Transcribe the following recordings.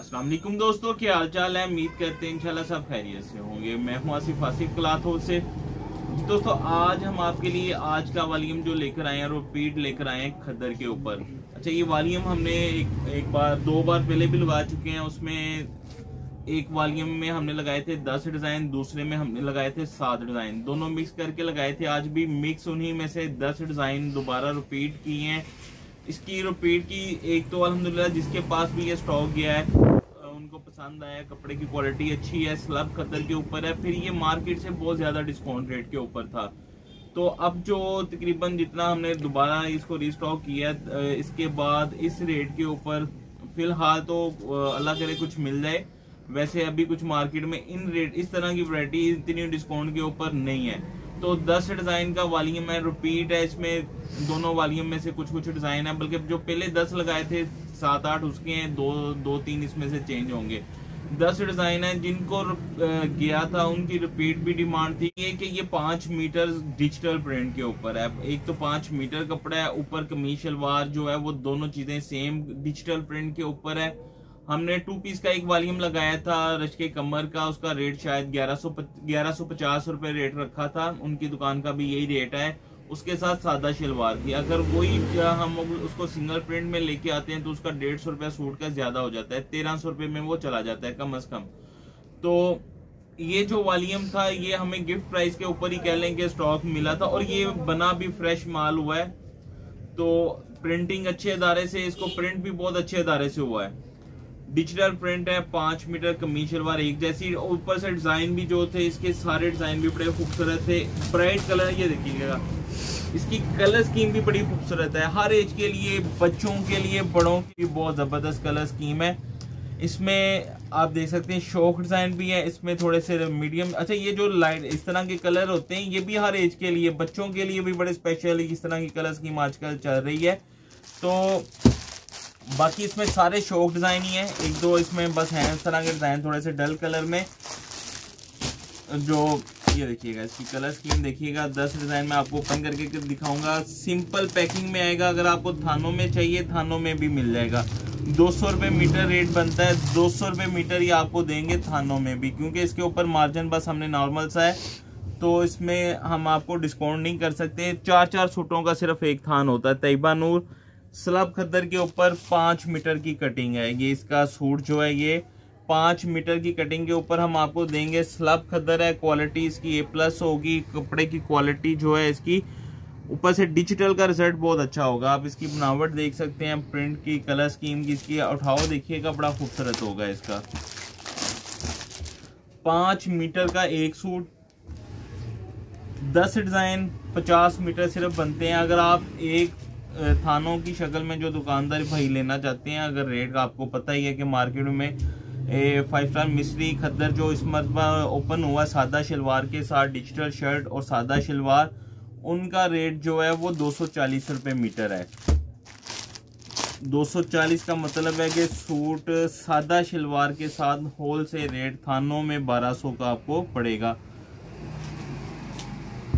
अस्सलाम वालेकुम दोस्तों, क्या हाल चाल है। उम्मीद करते हैं इंशाल्लाह सब खैरियत से होंगे। मैं हूं आसिफ क्लॉथ हाउस से। दोस्तों आज हम आपके लिए आज का वॉल्यूम जो लेकर आए हैं रिपीट लेकर आए हैं खद्दर के ऊपर। अच्छा, ये वॉल्यूम हमने दो बार पहले भी लगा चुके हैं। उसमें एक वॉल्यूम में हमने लगाए थे 10 डिजाइन, दूसरे में हमने लगाए थे 7 डिजाइन, दोनों मिक्स करके लगाए थे। आज भी मिक्स उन्हीं में से 10 डिजाइन दोबारा रिपीट किए हैं। इसकी रिपीट की एक तो अल्हम्दुलिल्लाह जिसके पास भी ये स्टॉक गया है उनको पसंद आया, कपड़े की क्वालिटी अच्छी है, स्लब खद्दर के ऊपर है। फिर ये मार्केट से बहुत ज्यादा डिस्काउंट रेट के ऊपर था, तो अब जो तकरीबन जितना हमने दोबारा इसको रिस्टॉक किया इसके बाद इस रेट के ऊपर फिलहाल तो अल्लाह करे कुछ मिल जाए। वैसे अभी कुछ मार्केट में इन रेट इस तरह की वैरायटी इतनी डिस्काउंट के ऊपर नहीं है। तो 10 डिजाइन का वॉल्यूम है, रिपीट है। इसमें दोनों वॉल्यूम में से कुछ डिजाइन है, बल्कि जो पहले 10 लगाए थे 7-8 उसके हैं, दो तीन इसमें से चेंज होंगे। 10 डिजाइन है जिनको गया था उनकी रिपीट भी डिमांड थी कि ये 5 मीटर डिजिटल प्रिंट के ऊपर है। एक तो 5 मीटर कपड़ा है, ऊपर कमीज शलवार जो है वो दोनों चीजें सेम डिजिटल प्रिंट के ऊपर है। हमने 2 पीस का एक वॉल्यूम लगाया था रश्के कमर का, उसका रेट शायद 1150 रुपए रेट रखा था। उनकी दुकान का भी यही रेट है। उसके साथ सादा शलवार थी। अगर वही हम उसको सिंगल प्रिंट में लेके आते हैं तो उसका 150 रुपया सूट का ज्यादा हो जाता है, 1300 रुपये में वो चला जाता है कम अज कम। तो ये जो वॉल्यूम था ये हमें गिफ्ट प्राइस के ऊपर ही कह लें कि स्टॉक मिला था, और ये बना भी फ्रेश माल हुआ है। तो प्रिंटिंग अच्छे अदारे से, इसको प्रिंट भी बहुत अच्छे अदारे से हुआ है। डिजिटल प्रिंट है, 5 मीटर कमीज शलवार एक जैसी। ऊपर से डिजाइन भी जो थे इसके सारे डिजाइन भी बड़े खूबसूरत थे। ब्राइट कलर, ये देखिएगा इसकी कलर स्कीम भी बड़ी खूबसूरत है। हर एज के लिए, बच्चों के लिए, बड़ों की बहुत जबरदस्त कलर स्कीम है। इसमें आप देख सकते हैं शौक डिजाइन भी है, इसमें थोड़े से मीडियम। अच्छा, ये जो लाइट इस तरह के कलर होते हैं ये भी हर एज के लिए, बच्चों के लिए भी बड़े स्पेशल इस तरह की कलर स्कीम आजकल चल रही है। तो बाकी इसमें सारे शौक डिजाइन ही है। एक दो इसमें बस हैं इस तरह के डिजाइन थोड़े से डल कलर में। जो ये देखिएगा इसकी कलर स्कीम देखिएगा। 10 डिजाइन में आपको ओपन करके दिखाऊंगा। सिंपल पैकिंग में आएगा। अगर आपको थानों में चाहिए थानों में भी मिल जाएगा। 200 रुपये मीटर रेट बनता है, 200 रुपये मीटर ही आपको देंगे थानों में भी, क्योंकि इसके ऊपर मार्जिन बस हमने नॉर्मल सा है, तो इसमें हम आपको डिस्काउंट नहीं कर सकते। 4-4 सूटों का सिर्फ एक थान होता है। तैयबा नूर स्लब खद्दर के ऊपर 5 मीटर की कटिंग है। ये इसका सूट जो है ये 5 मीटर की कटिंग के ऊपर हम आपको देंगे। स्लब खद्दर है, क्वालिटी इसकी A+ होगी। कपड़े की क्वालिटी जो है इसकी ऊपर से डिजिटल का रिजल्ट बहुत अच्छा होगा। आप इसकी बनावट देख सकते हैं, प्रिंट की, कलर स्कीम की, इसकी उठाओ देखिएगा, बड़ा खूबसूरत होगा इसका। 5 मीटर का एक सूट, 10 डिजाइन, 50 मीटर सिर्फ बनते हैं। अगर आप एक थानों की शक्ल में जो दुकानदार भाई लेना चाहते हैं, अगर रेट आपको पता ही है कि मार्केट में 5 स्टार मिस्री खद्दर जो इस मरतबा ओपन हुआ सादा शलवार के साथ डिजिटल शर्ट और सादा शलवार, उनका रेट जो है वो 240 रुपये मीटर है। 240 का मतलब है कि सूट सादा शलवार के साथ होल से रेट थानों में 1200 का आपको पड़ेगा।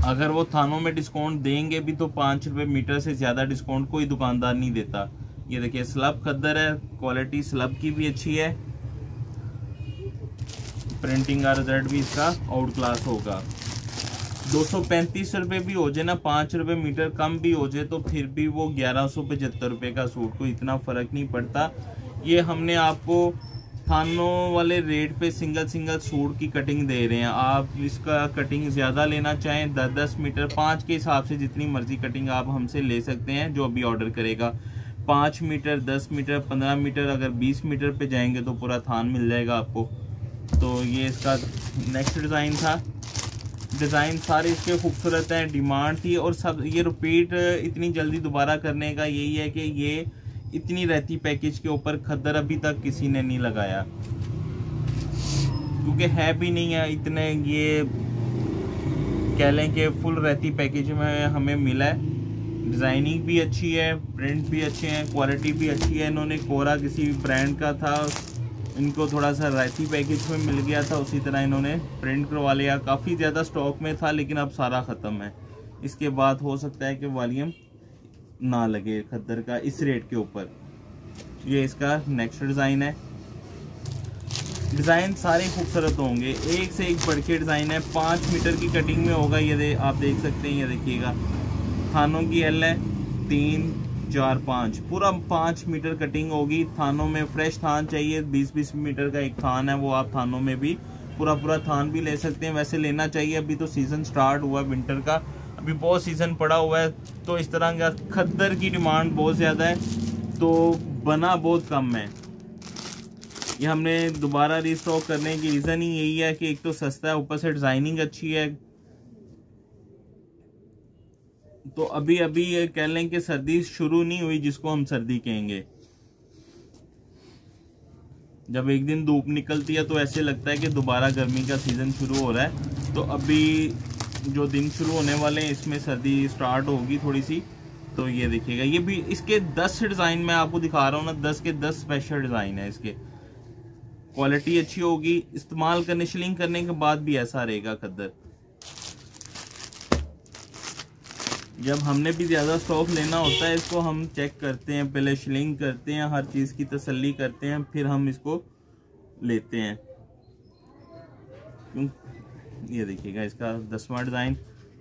अगर वो थानों में डिस्काउंट देंगे भी तो 5 रुपये मीटर से ज्यादा डिस्काउंट कोई दुकानदार नहीं देता। ये देखिए स्लब खद्दर है, क्वालिटी स्लब की भी अच्छी है, प्रिंटिंग का रिजल्ट भी इसका आउट क्लास होगा। 235 रुपये भी हो जाए ना, 5 रुपये मीटर कम भी हो जाए, तो फिर भी वो 1175 रुपये का सूट, को इतना फर्क नहीं पड़ता। ये हमने आपको थानों वाले रेट पे सिंगल सूट की कटिंग दे रहे हैं। आप इसका कटिंग ज्यादा लेना चाहें 10-10 मीटर 5 के हिसाब से जितनी मर्जी कटिंग आप हमसे ले सकते हैं, जो अभी ऑर्डर करेगा। 5 मीटर, 10 मीटर, 15 मीटर, अगर 20 मीटर पे जाएंगे तो पूरा थान मिल जाएगा आपको। तो ये इसका नेक्स्ट डिजाइन था। डिजाइन सारे इसके खूबसूरत हैं, डिमांड थी, और सब ये रिपीट इतनी जल्दी दोबारा करने का यही है कि ये इतनी रहती पैकेज के ऊपर खद्दर अभी तक किसी ने नहीं लगाया, क्योंकि है भी नहीं है इतने। ये कह लें कि फुल रहती पैकेज में हमें मिला है। डिजाइनिंग भी अच्छी है, प्रिंट भी अच्छे हैं, क्वालिटी भी अच्छी है। इन्होंने कोरा किसी ब्रांड का था, इनको थोड़ा सा रहती पैकेज में मिल गया था, उसी तरह इन्होंने प्रिंट करवा लिया। काफ़ी ज़्यादा स्टॉक में था लेकिन अब सारा ख़त्म है। इसके बाद हो सकता है कि वॉल्यूम ना लगे खद्दर का इस रेट के ऊपर। ये इसका नेक्स्ट डिज़ाइन है। डिज़ाइन सारे खूबसूरत होंगे, एक से एक बढ़ के डिज़ाइन है। 5 मीटर की कटिंग में होगा, ये आप देख सकते हैं। ये देखिएगा थानों की एल है 3 4 5, पूरा 5 मीटर कटिंग होगी। थानों में फ्रेश थान चाहिए, 20-20 मीटर का एक थान है, वो आप थानों में भी पूरा थान भी ले सकते हैं। वैसे लेना चाहिए, अभी तो सीज़न स्टार्ट हुआ है विंटर का, अभी बहुत सीज़न पड़ा हुआ है, तो इस तरह का खद्दर की डिमांड बहुत ज़्यादा है, तो बना बहुत कम है। ये हमने दोबारा रीस्टॉक करने की रीज़न ही यही है कि एक तो सस्ता है, ऊपर से डिज़ाइनिंग अच्छी है। तो अभी ये कह लें कि सर्दी शुरू नहीं हुई, जिसको हम सर्दी कहेंगे। जब एक दिन धूप निकलती है तो ऐसे लगता है कि दोबारा गर्मी का सीज़न शुरू हो रहा है। तो अभी जो दिन शुरू होने वाले हैं इसमें सर्दी स्टार्ट होगी थोड़ी सी। तो ये देखिएगा, ये भी इसके 10 डिज़ाइन मैं आपको दिखा रहा हूँ ना, 10 के 10 स्पेशल डिज़ाइन है इसके। क्वालिटी अच्छी होगी, इस्तेमाल करने शिलिंग करने के बाद भी ऐसा रहेगा खद्दर। जब हमने भी ज़्यादा स्टॉक लेना होता है, इसको हम चेक करते हैं, पहले शिलिंग करते हैं, हर चीज़ की तसल्ली करते हैं, फिर हम इसको लेते हैं। ये देखिएगा इसका 10वां डिज़ाइन,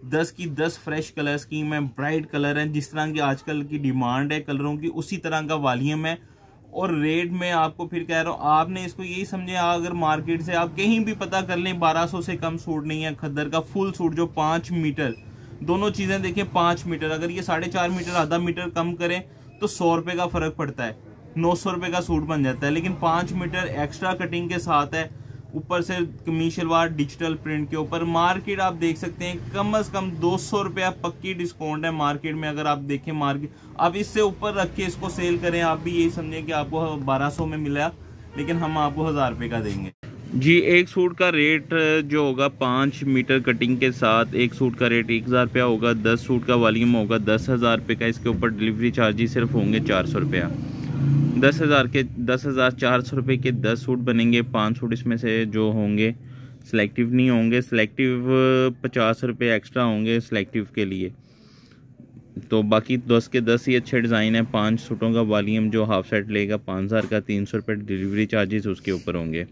10 की 10 फ्रेश कलर स्कीम है, ब्राइट कलर है, जिस तरह की आजकल की डिमांड है कलरों की, उसी तरह का वॉल्यूम है। और रेट में आपको फिर कह रहा हूँ, आपने इसको यही समझे, अगर मार्केट से आप कहीं भी पता कर लें, 1200 से कम सूट नहीं है खद्दर का। फुल सूट जो 5 मीटर, दोनों चीज़ें देखें, 5 मीटर, अगर ये 4.5 मीटर आधा मीटर कम करें तो 100 रुपये का फ़र्क पड़ता है, 900 रुपये का सूट बन जाता है। लेकिन 5 मीटर एक्स्ट्रा कटिंग के साथ है, ऊपर से कमीज शलवार डिजिटल प्रिंट के ऊपर। मार्केट आप देख सकते हैं कम से कम 200 रुपया पक्की डिस्काउंट है मार्केट में। अगर आप देखें मार्केट, आप इससे ऊपर रख के इसको सेल करें, आप भी यही समझें कि आपको 1200 में मिला, लेकिन हम आपको 1000 रुपये का देंगे जी। एक सूट का रेट जो होगा 5 मीटर कटिंग के साथ, एक सूट का रेट 1000 रुपया होगा। 10 सूट का वॉल्यूम होगा 10,000 रुपये का। इसके ऊपर डिलीवरी चार्जेस सिर्फ होंगे 400 रुपया। 10,400 रुपये के 10 सूट बनेंगे। 5 सूट इसमें से जो होंगे सिलेक्टिव नहीं होंगे, सिलेक्टिव 50 रुपये एक्स्ट्रा होंगे सिलेक्टिव के लिए। तो बाकी 10 के 10 ही अच्छे डिज़ाइन है। 5 सूटों का वॉल्यूम जो हाफ सेट लेगा 5000 का, 300 रुपये डिलीवरी चार्जेस उसके ऊपर होंगे।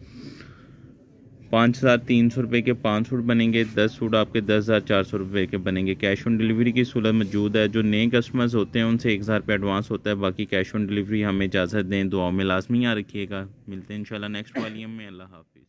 5300 रुपये के 5 सूट बनेंगे। 10 सूट आपके 10,400 रुपये के बनेंगे। कैश ऑन डिलीवरी की सहूलत मौजूद है। जो नए कस्टमर्स होते हैं उनसे 1000 रुपये एडवांस होता है, बाकी कैश ऑन डिलीवरी हमें इजाज़त दें। दुआओं में लाजमी याद रखिएगा। मिलते हैं इंशाल्लाह नेक्स्ट वॉल्यूम में। अल्लाह हाफिज़।